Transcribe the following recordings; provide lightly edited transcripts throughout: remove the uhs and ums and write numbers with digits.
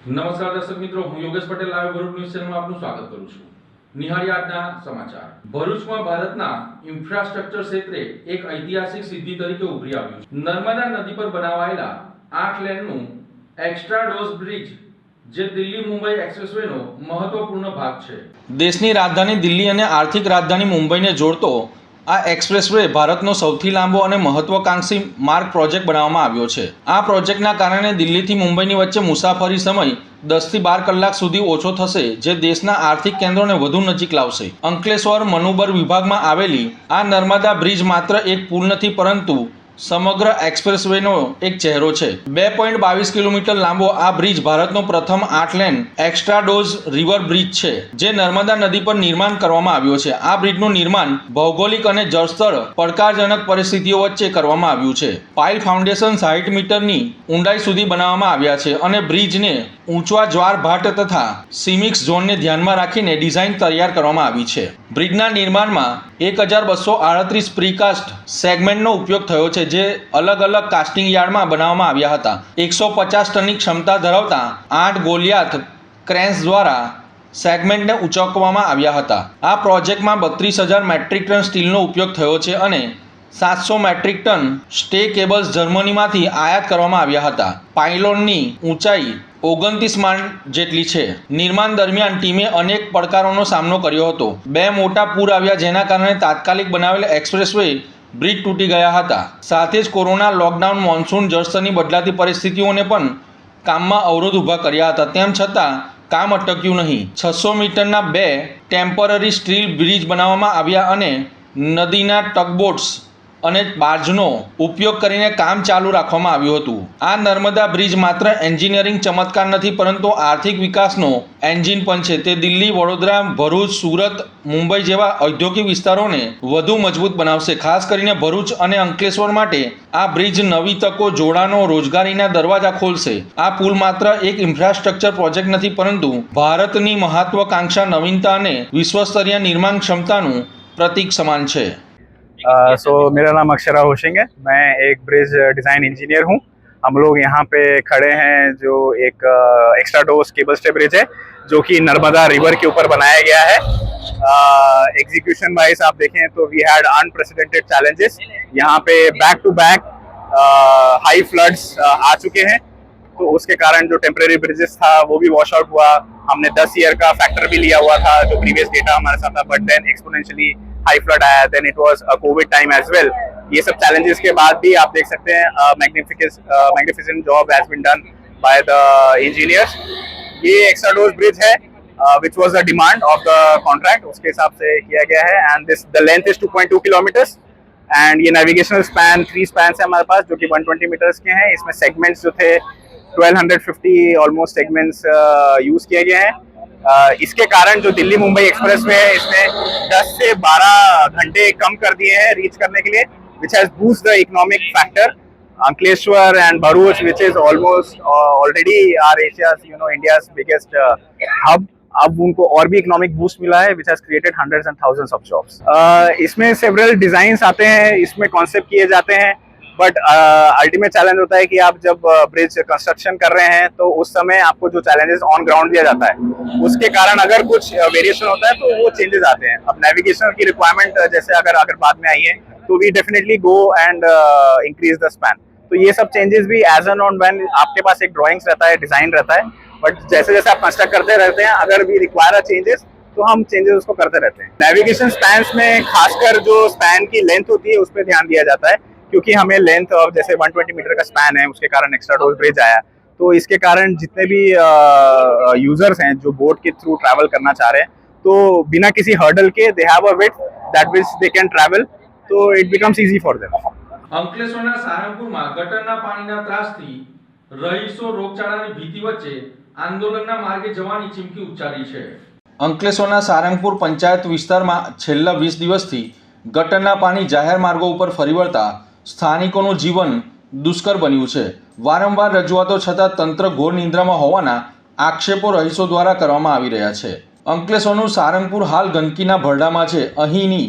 નમસ્કાર દર્શક મિત્રો, હું યોગેશ પટેલ લાઈવ ભરૂચ ન્યૂઝ ચેનલમાં આપનું સ્વાગત કરું છું. નિહાળી આજના સમાચાર. ભરૂચમાં ભારતના ઇન્ફ્રાસ્ટ્રક્ચર ક્ષેત્રે એક ઐતિહાસિક સિદ્ધિ તરીકે ઉભરી આવ્યું છે. નર્મદા નદી પર બનાવાયેલા 8 લેનનું એક્સ્ટ્રા ડોઝ બ્રિજ, જે દિલ્હી મુંબઈ એક્સપ્રેસવેનો મહત્વપૂર્ણ ભાગ છે. દેશની રાજધાની દિલ્હી અને આર્થિક રાજધાની મુંબઈને જોડતો આ એક્સપ્રેસવે ભારતનો સૌથી લાંબો અને મહત્વાકાંક્ષી માર્ગ પ્રોજેક્ટ બનાવવામાં આવ્યો છે. આ પ્રોજેક્ટના કારણે દિલ્હીથી મુંબઈની વચ્ચે મુસાફરી સમય 10 થી 12 કલાક સુધી ઓછો થશે, જે દેશના આર્થિક કેન્દ્રોને વધુ નજીક લાવશે. અંકલેશ્વર મનુબર વિભાગમાં આવેલી આ નર્મદા બ્રિજ માત્ર એક પુલ નથી, પરંતુ સમગ્ર એક્સપ્રેસવેનો એક ચહેરો છે. 2.22 કિલોમીટર લાંબો આ બ્રિજ ભારતનો પ્રથમ 8 lane extra dose river bridge છે, જે નર્મદા નદી પર નિર્માણ કરવામાં આવ્યો છે. આ બ્રિજનું નિર્માણ ભૌગોલિક અને જળસ્તર પડકારજનક પરિસ્થિતિઓ વચ્ચે કરવામાં આવ્યું છે. પાઇલ ફાઉન્ડેશન 60 મીટરની ઊંડાઈ સુધી બનાવવામાં આવ્યા છે અને બ્રિજને ઊંચા જ્વાર ભાટ તથા સિમિક્સ ઝોનને ધ્યાનમાં રાખીને ડિઝાઇન તૈયાર કરવામાં આવી છે. બ્રિજના નિર્માણમાં 1238 પ્રીકાસ્ટ સેગમેન્ટનો ઉપયોગ થયો છે, જે અલગ અલગ કાસ્ટિંગ યાર્ડમાં બનાવવામાં આવ્યા હતા. 150 ટનની ક્ષમતા ધરાવતા 8 ગોલિયાથ ક્રેન્સ દ્વારા સેગમેન્ટને ઉંચકવામાં આવ્યા હતા. આ પ્રોજેક્ટમાં 32,000 મેટ્રિક ટન સ્ટીલનો ઉપયોગ થયો છે અને 700 મેટ્રિક ટન સ્ટે કેબલ્સ જર્મનીમાંથી આયાત કરવામાં આવ્યા હતા. પાયલોનની ઊંચાઈ 29 માળ જેટલી છે. નિર્માણ દરમિયાન ટીમે અનેક પડકારોનો સામનો કર્યો હતો. 2 મોટા પૂર આવ્યા, જેના કારણે તાત્કાલિક બનાવેલા એક્સપ્રેસવે બ્રિજ તૂટી ગયા હતા. સાથે જ કોરોના લોકડાઉન, મોન્સૂન, જળસ્તરની બદલાતી પરિસ્થિતિઓને પણ કામમાં અવરોધ ઊભા કર્યા હતા. તેમ છતાં કામ અટક્યું નહીં. 600 મીટરના 2 ટેમ્પરરી સ્ટીલ બ્રિજ બનાવવામાં આવ્યા અને નદીના ટગબોટ્સ અને બાર્જનો ઉપયોગ કરીને કામ ચાલુ રાખવામાં આવ્યું હતું. આ નર્મદા બ્રિજ માત્ર એન્જિનિયરિંગ ચમત્કાર નથી, પરંતુ આર્થિક વિકાસનો એન્જિન પણ છે. તે દિલ્હી, વડોદરા, ભરૂચ, સુરત, મુંબઈ જેવા ઔદ્યોગિક વિસ્તારોને વધુ મજબૂત બનાવશે. ખાસ કરીને ભરૂચ અને અંકલેશ્વર માટે આ બ્રિજ નવી તકો, જોડાણો, રોજગારીના દરવાજા ખોલશે. આ પુલ માત્ર એક ઇન્ફ્રાસ્ટ્રક્ચર પ્રોજેક્ટ નથી, પરંતુ ભારતની મહત્વાકાંક્ષા, નવીનતા અને વિશ્વસ્તરીય નિર્માણ ક્ષમતાનું પ્રતીક સમાન છે. मेरा नाम अक्षरा होशिंग है. मैं एक ब्रिज डिज़ाइन इंजीनियर हूँ. हम लोग यहाँ पे खड़े हैं जो एक extra dose cable stay bridge है, जो कि नर्मदा रिवर के ऊपर बनाया गया है. एग्जीक्यूशन वाइज आप देखें तो वी हैड अनप्रेसिडेंटेड चैलेंजेस. यहाँ पे back to back high floods आ चुके हैं, तो उसके कारण जो टेम्परेरी ब्रिजेस था वो भी वॉश आउट हुआ. हमने 10 ईयर का फैक्टर भी लिया हुआ था, जो प्रीवियस डेटा हमारे साथ था, but then exponentially high flood आया. Then it was a covid time as well. ये सब चैलेंजेस के बाद भी आप देख सकते हैं magnificent job has been done by the engineers. ये एक्स्ट्रा डोज ब्रिज है which was the demand of the contract, उसके हिसाब से किया गया है. And this the length is 2.2 kilometres and ये नेविगेशनल स्पैन 3 स्पैन्स है हमारे पास, जो कि 120 मीटर्स के हैं. इसमें सेगमेंट्स जो थे 1250 ऑलमोस्ट सेगमेंट्स यूज किए गए हैं. इसके कारण जो दिल्ली मुंबई एक्सप्रेसवे है, इसमें 10 से 12 घंटे कम कर दिए हैं रीच करने के लिए, which has boost the economic factor. Ankleshwar and Bharuch, which is almost already are Asia's India's biggest hub, अब उनको और भी इकोनॉमिक बूस्ट मिला है, which has created hundreds and thousands of jobs. इसमें सेवरल डिजाइन्स आते हैं, इसमें कॉन्सेप्ट किए जाते हैं, बट अल्टीमेट चैलेंज होता है कि आप जब ब्रिज कंस्ट्रक्शन कर रहे हैं तो उस समय आपको जो चैलेंजेस ऑन ग्राउंड दिया जाता है, उसके कारण अगर कुछ वेरिएशन होता है तो वो चेंजेस आते हैं. अब नेविगेशन की रिक्वायरमेंट जैसे अगर बाद में आई है, तो we definitely go and increase the span. तो ये सब चेंजेस भी एज एन ऑन व्हेन आपके पास एक ड्राइंग्स रहता है, डिजाइन रहता है, बट जैसे जैसे आप कंस्ट्रक्ट करते रहते हैं, अगर वी रिक्वायर चेंजेस तो हम चेंजेस उसको करते रहते हैं. नेविगेशन स्पैन्स में खासकर जो स्पैन की लेंथ होती है उस पर ध्यान दिया जाता है, क्योंकि हमें लेंथ ऑफ जैसे 120 मीटर का स्पैन है, उसके कारण एक्स्ट्रा डोज ब्रिज आया. तो इसके कारण जितने भी यूजर्स हैं जो बोट के थ्रू ट्रैवल करना चाह रहे हैं, तो बिना किसी हर्डल के they have a width that which they can travel, तो it becomes easy for them. અંકલેશ્વરના સારંગપુરમાં ગટરના પાણીના ત્રાસથી રહીશો રોગચાળાની ભીતિ વચ્ચે આંદોલનના માર્ગે જવાની ચીમકી ઉચ્ચારી છે. અંકલેશ્વરના સારંગપુર પંચાયત વિસ્તારમાં છેલ્લા 20 દિવસથી ગટરના પાણી જાહેર માર્ગો ઉપર ફરી વળતા સ્થાનિકોનું જીવન દુષ્કર બન્યું છે. વારંવાર રજૂઆતો છતાં તંત્ર ઘોર નિંદ્રામાં હોવાના આક્ષેપો રહીશો દ્વારા કરવામાં આવી રહ્યા છે. અંકલેશ્વરનું સારંગપુર હાલ ગંદકીના ભરડામાં છે. અહીંની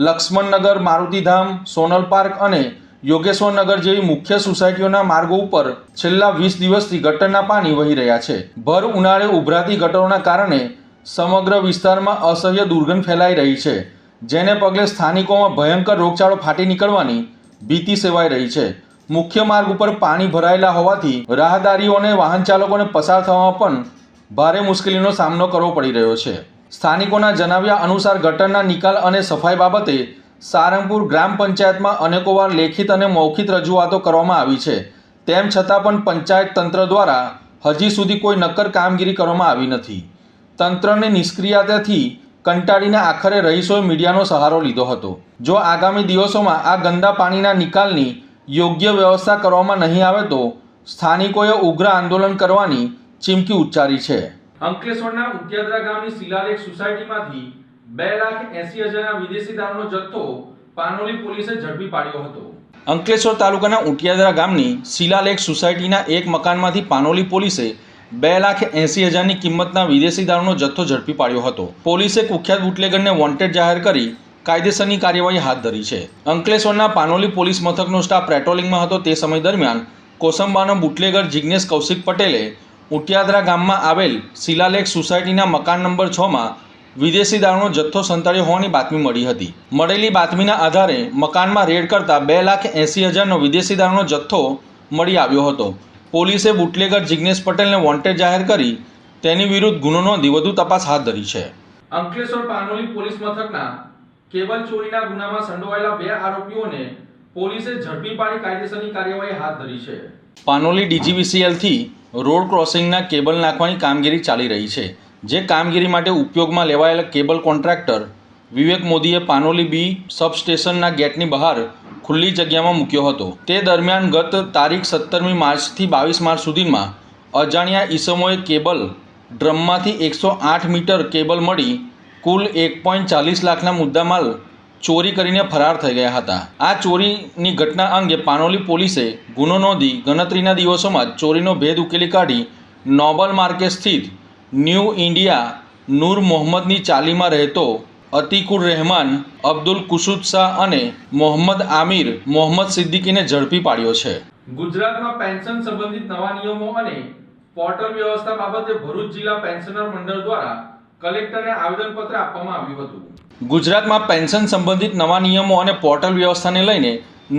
લક્ષ્મણનગર, મારુતિધામ, સોનલ પાર્ક અને યોગેશ્વર નગર જેવી મુખ્ય સોસાયટીઓના માર્ગો ઉપર છેલ્લા 20 દિવસથી ગટરના પાણી વહી રહ્યા છે. ભર ઉનાળે ઉભરાતી ગટરોના કારણે સમગ્ર વિસ્તારમાં અસહ્ય દુર્ગંધ ફેલાઈ રહી છે, જેને પગલે સ્થાનિકોમાં ભયંકર રોગચાળો ફાટી નીકળવાની ભીતિ સેવાઈ રહી છે. મુખ્ય માર્ગ ઉપર પાણી ભરાયેલા હોવાથી રાહદારીઓ અને વાહન ચાલકોને પસાર થવામાં પણ ભારે મુશ્કેલીનો સામનો કરવો પડી રહ્યો છે. સ્થાનિકોના જણાવ્યા અનુસાર ગટરના નિકાલ અને સફાઈ બાબતે સારંગપુર ગ્રામ પંચાયતમાં અનેકોવાર લેખિત અને મૌખિક રજૂઆતો કરવામાં આવી છે. તેમ છતાં પણ પંચાયત તંત્ર દ્વારા હજી સુધી કોઈ નક્કર કામગીરી કરવામાં આવી નથી. તંત્રની નિષ્ક્રિયતાથી કંટાળીને આખરે રહીશોએ મીડિયાનો સહારો લીધો હતો. જો આગામી દિવસોમાં આ ગંદા પાણીના નિકાલની યોગ્ય વ્યવસ્થા કરવામાં નહીં આવે તો સ્થાનિકોએ ઉગ્ર આંદોલન કરવાની ચીમકી ઉચ્ચારી છે. અંકલેશ્વરના ઉત્યાદરા ગામની શિલાલેખ સોસાયટીમાંથી 2,80,000ના વિદેશી દારૂનો જથ્થો પાનોલી પોલીસે ઝડપી પાડ્યો હતો. અંકલેશ્વર તાલુકાના ઉત્યાદરા ગામની શિલાલેખ સોસાયટીના એક મકાનમાંથી પાનોલી પોલીસે 2,80,000ની કિંમતના વિદેશી દારૂનો જથ્થો ઝડપી પાડ્યો હતો. પોલીસે કુખ્યાત બુટલેગરને વોન્ટેડ જાહેર કરી કાયદેસરની કાર્યવાહી હાથ ધરી છે. અંકલેશ્વરના પાનોલી પોલીસ મથકનો સ્ટાફ પેટ્રોલિંગમાં હતો તે સમય દરમિયાન કોસંબાનો બુટલેગર જિગ્નેશ કૌશિક પટેલે ઉટિયાદરા ગામમાં આવેલ શિલાલેખ સોસાયટીના મકાન નંબર 6માં વિદેશી દારૂનો જથ્થો સંતાડ્યો હોવાની બાતમી મળી હતી. મળેલી બાતમીના આધારે મકાનમાં રેડ કરતા 2,80,000નો વિદેશી દારૂનો જથ્થો મળી આવ્યો હતો. પોલીસે બુટલેગર જિગ્નેશ પટેલને વોન્ટેડ જાહેર કરી તેની વિરુદ્ધ ગુનો નોંધી વધુ તપાસ હાથ ધરી છે. અંકલેશ્વર પાનોલી પોલીસ મથકના કેબલ ચોરીના ગુનામાં સંડોવાયેલા 2 આરોપીઓને પોલીસે ઝડપી પાડી કાયદેસરની કાર્યવાહી હાથ ધરી છે. પાનોલી ડીજીવીસીએલથી રોડ ક્રોસિંગના કેબલ નાખવાની કામગીરી ચાલી રહી છે. જે કામગીરી માટે ઉપયોગમાં લેવાયેલા કેબલ કોન્ટ્રાક્ટર વિવેક મોદીએ પાનોલી બી સબસ્ટેશનના ગેટની બહાર ખુલ્લી જગ્યામાં મૂક્યો હતો. તે દરમિયાન ગત તારીખ 17મી માર્ચથી 22 માર્ચ સુધીમાં અજાણ્યા ઈસમોએ કેબલ ડ્રમમાંથી 108 મીટર કેબલ મળી કુલ 1.40 લાખના મુદ્દામાલ ચોરી કરીને ફરાર થઈ ગયા હતા. આ ચોરીની ઘટના અંગે પાનોલી પોલીસે ગુનો નોંધી ગણતરીના દિવસોમાં જ ચોરીનો ભેદ ઉકેલી કાઢી નોબલ માર્કેટ સ્થિત ન્યૂ ઇન્ડિયા નૂર મોહમ્મદની ચાલીમાં રહેતો અતિકુર રહેમાન, અબ્દુલ કુસુદ શાહ અને મોહમ્મદ આમિર મોહમ્મદ સિદ્દીકીને ઝડપી પાડ્યો છે. ગુજરાતમાં પેન્શન સંબંધિત નવા નિયમો અને પોર્ટલ વ્યવસ્થા બાબતે ભરૂચ જિલ્લા પેન્શનર મંડળ દ્વારા કલેક્ટરને આવેદનપત્ર આપવામાં આવ્યું હતું. ગુજરાતમાં પેન્શન સંબંધિત નવા નિયમો અને પોર્ટલ વ્યવસ્થાને લઈને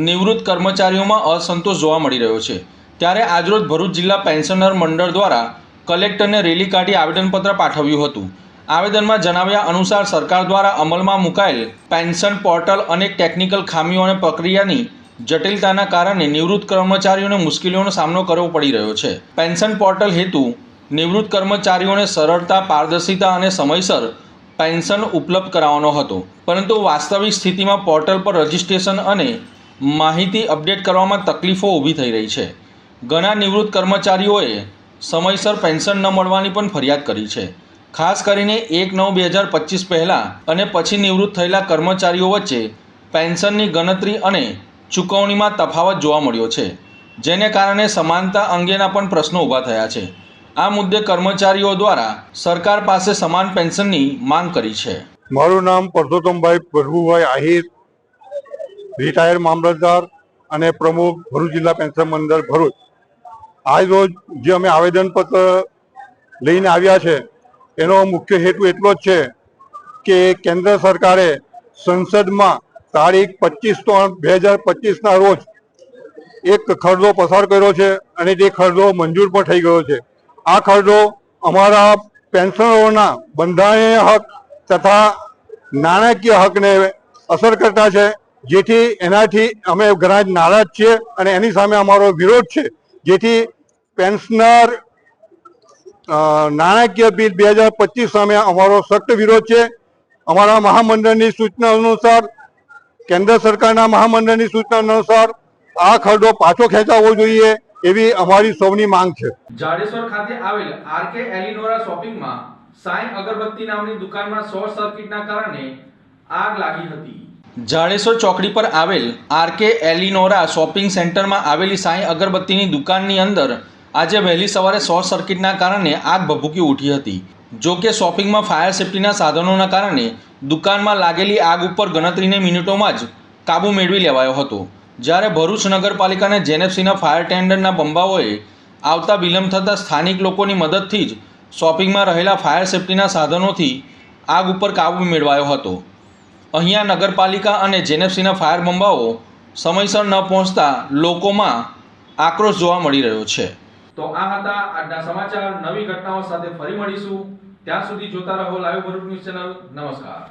નિવૃત્ત કર્મચારીઓમાં અસંતોષ જોવા મળી રહ્યો છે. ત્યારે આજરોજ ભરૂચ જિલ્લા પેન્શનર મંડળ દ્વારા કલેક્ટરને રેલી કાઢી આવેદનપત્ર પાઠવ્યું હતું. આવેદનમાં જણાવ્યા અનુસાર સરકાર દ્વારા અમલમાં મુકાયેલ પેન્શન પોર્ટલ અનેક ટેકનિકલ ખામીઓ અને પ્રક્રિયાની જટિલતાના કારણે નિવૃત્ત કર્મચારીઓને મુશ્કેલીઓનો સામનો કરવો પડી રહ્યો છે. પેન્શન પોર્ટલ હેતુ નિવૃત્ત કર્મચારીઓને સરળતા, પારદર્શિતા અને સમયસર પેન્શન ઉપલબ્ધ કરાવવાનો હતો. પરંતુ વાસ્તવિક સ્થિતિમાં પોર્ટલ પર રજિસ્ટ્રેશન અને માહિતી અપડેટ કરવામાં તકલીફો ઊભી થઈ રહી છે. ઘણા નિવૃત્ત કર્મચારીઓએ સમયસર પેન્શન ન મળવાની પણ ફરિયાદ કરી છે. ખાસ કરીને 1/9/2025 પહેલાં અને પછી નિવૃત્ત થયેલા કર્મચારીઓ વચ્ચે પેન્શનની ગણતરી અને ચૂકવણીમાં તફાવત જોવા મળ્યો છે, જેને કારણે સમાનતા અંગેના પણ પ્રશ્નો ઊભા થયા છે. આ મુદ્દે કર્મચારીઓ દ્વારા સરકાર પાસે સમાન પેન્શનની માંગ કરી છે. મારું નામ પરસોત્તમભાઈ પ્રભુભાઈ આહિર, રિટાયર મામલતદાર અને પ્રમુખ ભરૂચ જિલ્લા પેન્શન મંડળ ભરૂચ. આજ રોજ જે અમે આવેદનપત્ર લઈને આવ્યા છે એનો મુખ્ય હેતુ એટલો જ છે કે કેન્દ્ર સરકારે સંસદમાં તારીખ 25/3/2025ના રોજ એક ખરડો પસાર કર્યો છે અને તે ખરડો મંજૂર પણ થઈ ગયો છે. આ ખરડો અમારા પેન્શનરોના બંધારણીય હક તથા નાણાકીય હકને અસર કરતા છે, જેથી એનાથી અમે ઘણા જ નારાજ છીએ અને એની સામે અમારો વિરોધ છે. જેથી પેન્શનર નાણાકીય બિલ 2025 સામે અમારો સખ્ત વિરોધ છે. અમારા મહામંડળની સૂચના અનુસાર, કેન્દ્ર સરકારના મહામંડળની સૂચના અનુસાર આ ખરડો પાછો ખેંચાવવો જોઈએ એવી અમારી સૌની માંગ છે. જાડેશ્વર ખાતે આવેલ આરકે એલિનોરા શોપિંગમાં સાઈ અગરબત્તી નામની દુકાનમાં શોર્ટ સર્કિટના કારણે આગ લાગી હતી. જાડેશ્વર ચોકડી પર આવેલ આરકે એલિનોરા શોપિંગ સેન્ટરમાં આવેલી સાઈ અગરબત્તીની દુકાનની અંદર આજે વહેલી સવારે શોર્ટ સર્કિટના કારણે આગ ભભૂકી ઉઠી હતી. જો કે શોપિંગમાં ફાયર સેફ્ટીના સાધનોના કારણે દુકાનમાં લાગેલી આગ ઉપર ગણતરીની મિનિટોમાં જ કાબૂ મેળવી લેવાયો હતો. જ્યારે ભરૂચ નગરપાલિકાને જેનેફસીના ફાયર ટેન્ડરના બંબાઓએ આવતા વિલંબ થતાં સ્થાનિક લોકોની મદદથી જ શોપિંગમાં રહેલા ફાયર સેફ્ટીના સાધનોથી આગ ઉપર કાબૂ મેળવાયો હતો. અહીંયા નગરપાલિકા અને જેનેફસીના ફાયર બંબાઓ સમયસર ન પહોંચતા લોકોમાં આક્રોશ જોવા મળી રહ્યો છે. તો આ હતા આજના સમાચાર. નવી ઘટનાઓ સાથે ફરી મળીશું. ત્યાં સુધી જોતા રહો લાઈવ ભરૂચ ન્યૂઝ ચેનલ. નમસ્કાર.